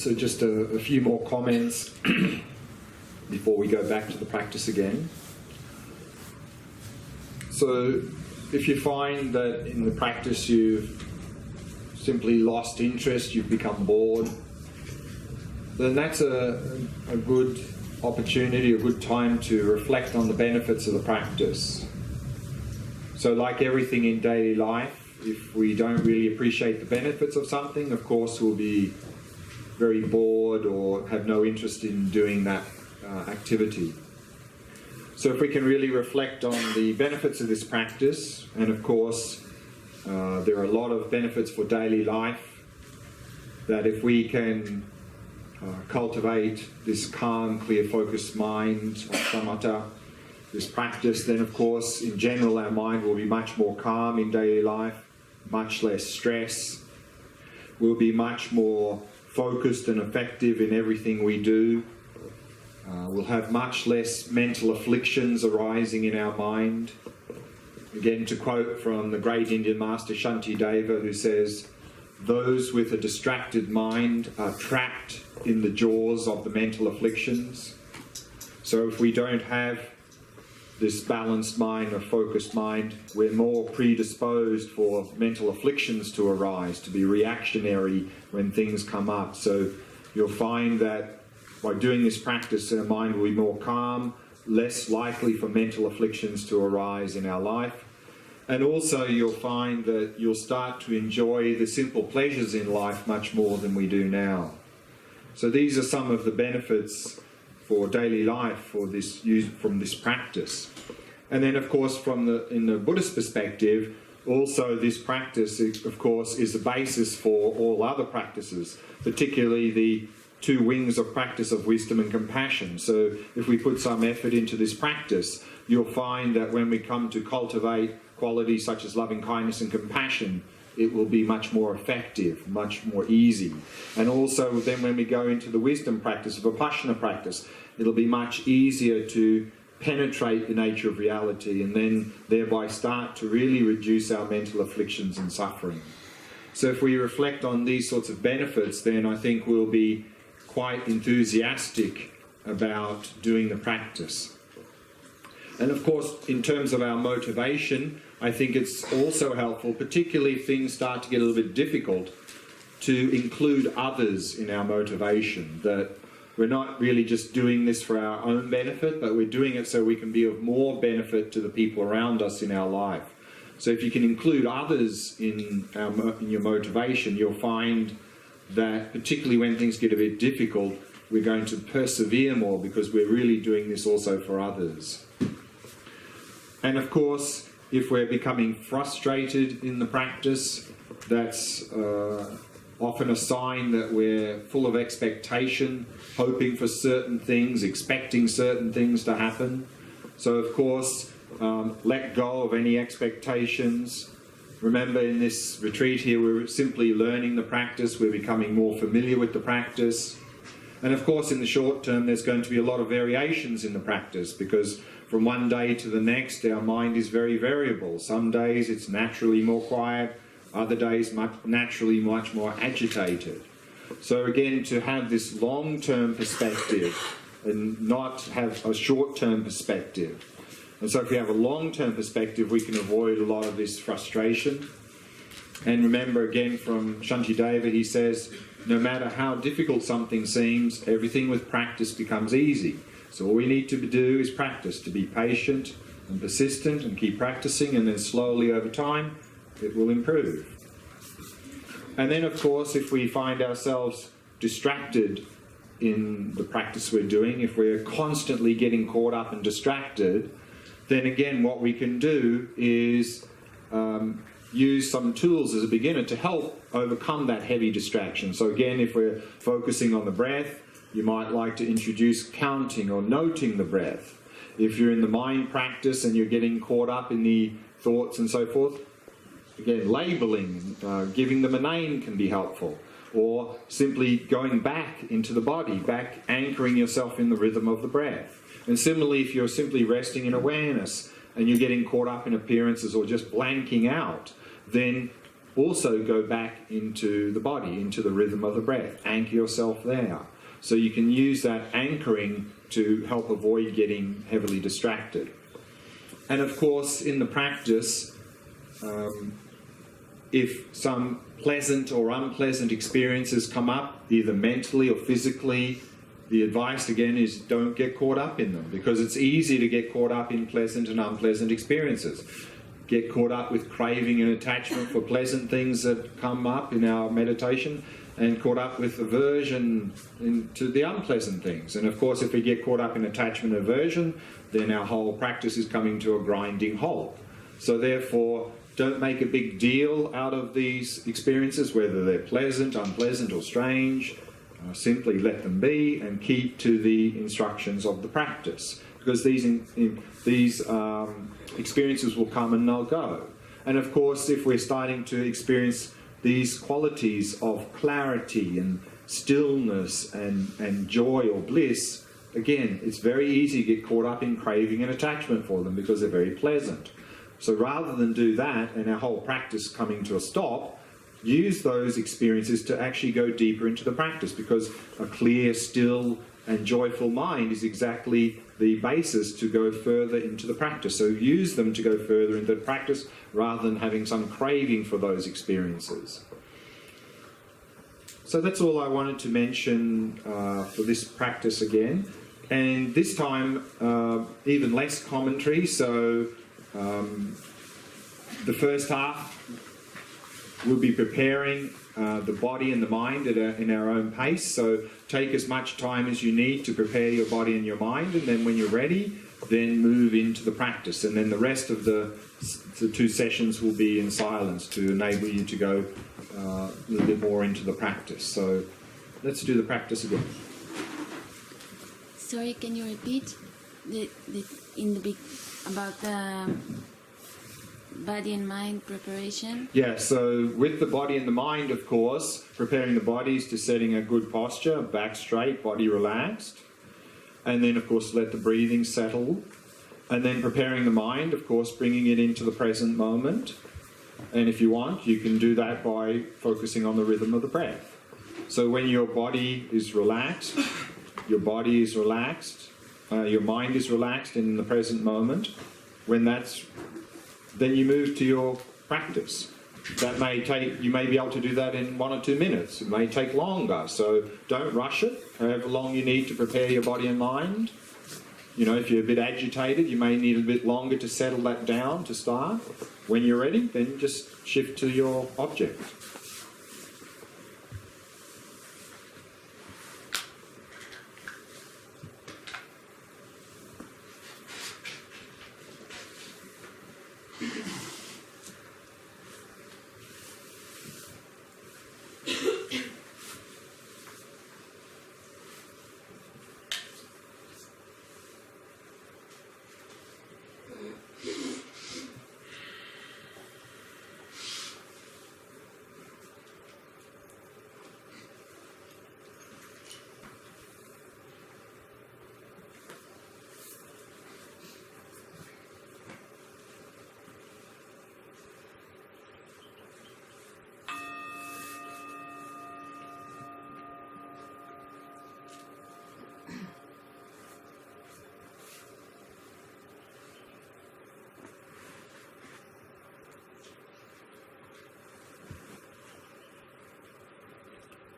So just a few more comments before we go back to the practice again. So if you find that in the practice you've simply lost interest, you've become bored, then that's a good opportunity, a good time to reflect on the benefits of the practice. So like everything in daily life, if we don't really appreciate the benefits of something, of course we'll be very bored or have no interest in doing that activity. So if we can really reflect on the benefits of this practice, and of course there are a lot of benefits for daily life, that if we can cultivate this calm, clear, focused mind of Shamatha, this practice, then of course in general our mind will be much more calm in daily life, much less stress. We'll be much more focused and effective in everything we do. We'll have much less mental afflictions arising in our mind. Again, to quote from the great Indian master Shantideva, who says, "Those with a distracted mind are trapped in the jaws of the mental afflictions." So if we don't have this balanced mind, or focused mind, we're more predisposed for mental afflictions to arise, to be reactionary when things come up. So you'll find that by doing this practice, our mind will be more calm, less likely for mental afflictions to arise in our life. And also you'll find that you'll start to enjoy the simple pleasures in life much more than we do now. So these are some of the benefits for daily life from this practice. And then of course in the Buddhist perspective, also this practice of course is the basis for all other practices, particularly the two wings of practice of wisdom and compassion. So if we put some effort into this practice, you'll find that when we come to cultivate qualities such as loving kindness and compassion, it will be much more effective, much more easy. And also then when we go into the wisdom practice, Vipassana practice, it'll be much easier to penetrate the nature of reality and then thereby start to really reduce our mental afflictions and suffering. So if we reflect on these sorts of benefits, then I think we'll be quite enthusiastic about doing the practice. And of course, in terms of our motivation, I think it's also helpful, particularly if things start to get a little bit difficult, to include others in our motivation, that we're not really just doing this for our own benefit, but we're doing it so we can be of more benefit to the people around us in our life. So if you can include others in your motivation, you'll find that particularly when things get a bit difficult, we're going to persevere more because we're really doing this also for others. And of course, if we're becoming frustrated in the practice, that's often a sign that we're full of expectation, hoping for certain things, expecting certain things to happen. So of course, let go of any expectations. Remember, in this retreat here, we're simply learning the practice, we're becoming more familiar with the practice. And of course, in the short term, there's going to be a lot of variations in the practice, because from one day to the next, our mind is very variable. Some days it's naturally more quiet, other days naturally much more agitated. So again, to have this long-term perspective and not have a short-term perspective. And so if we have a long-term perspective, we can avoid a lot of this frustration. And remember again from Shantideva, he says, no matter how difficult something seems, everything with practice becomes easy. So all we need to do is practice, to be patient and persistent and keep practicing, and then slowly over time it will improve. And then of course, if we find ourselves distracted in the practice we're doing, if we're constantly getting caught up and distracted, then again what we can do is use some tools as a beginner to help overcome that heavy distraction. So again, if we're focusing on the breath, you might like to introduce counting or noting the breath. If you're in the mind practice and you're getting caught up in the thoughts and so forth, again, labeling, giving them a name can be helpful. Or simply going back into the body, back anchoring yourself in the rhythm of the breath. And similarly, if you're simply resting in awareness and you're getting caught up in appearances or just blanking out, then also go back into the body, into the rhythm of the breath. Anchor yourself there. So you can use that anchoring to help avoid getting heavily distracted. And of course, in the practice, if some pleasant or unpleasant experiences come up, either mentally or physically, the advice again is don't get caught up in them, because it's easy to get caught up in pleasant and unpleasant experiences. Get caught up with craving and attachment for pleasant things that come up in our meditation, and caught up with aversion to the unpleasant things. And of course, if we get caught up in attachment and aversion, then our whole practice is coming to a grinding halt. So therefore, don't make a big deal out of these experiences, whether they're pleasant, unpleasant, or strange. Simply let them be and keep to the instructions of the practice, because these experiences will come and they'll go. And of course, if we're starting to experience these qualities of clarity and stillness and joy or bliss, again, it's very easy to get caught up in craving and attachment for them because they're very pleasant. So rather than do that and our whole practice coming to a stop, use those experiences to actually go deeper into the practice, because a clear, still, and joyful mind is exactly the basis to go further into the practice. So use them to go further into the practice rather than having some craving for those experiences. So that's all I wanted to mention for this practice again. And this time, even less commentary. So the first half, we'll be preparing the body and the mind in our own pace. So take as much time as you need to prepare your body and your mind, and then when you're ready, then move into the practice. And then the rest of the 2 sessions will be in silence to enable you to go a little bit more into the practice. So let's do the practice again. Sorry, can you repeat about the body and mind preparation? Yeah, so with the body and the mind, of course, preparing the body is to setting a good posture, back straight, body relaxed. And then, of course, let the breathing settle. And then preparing the mind, of course, bringing it into the present moment. And if you want, you can do that by focusing on the rhythm of the breath. So when your body is relaxed, your body is relaxed, your mind is relaxed in the present moment, then you move to your practice. That may take, you may be able to do that in 1 or 2 minutes. It may take longer, so don't rush it. However long you need to prepare your body and mind. You know, if you're a bit agitated, you may need a bit longer to settle that down to start. When you're ready, then just shift to your object.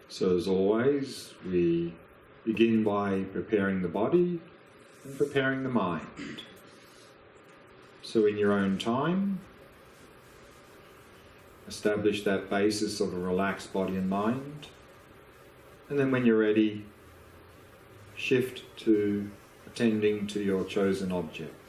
So as always, we begin by preparing the body and preparing the mind. So in your own time, establish that basis of a relaxed body and mind. And then when you're ready, shift to attending to your chosen object.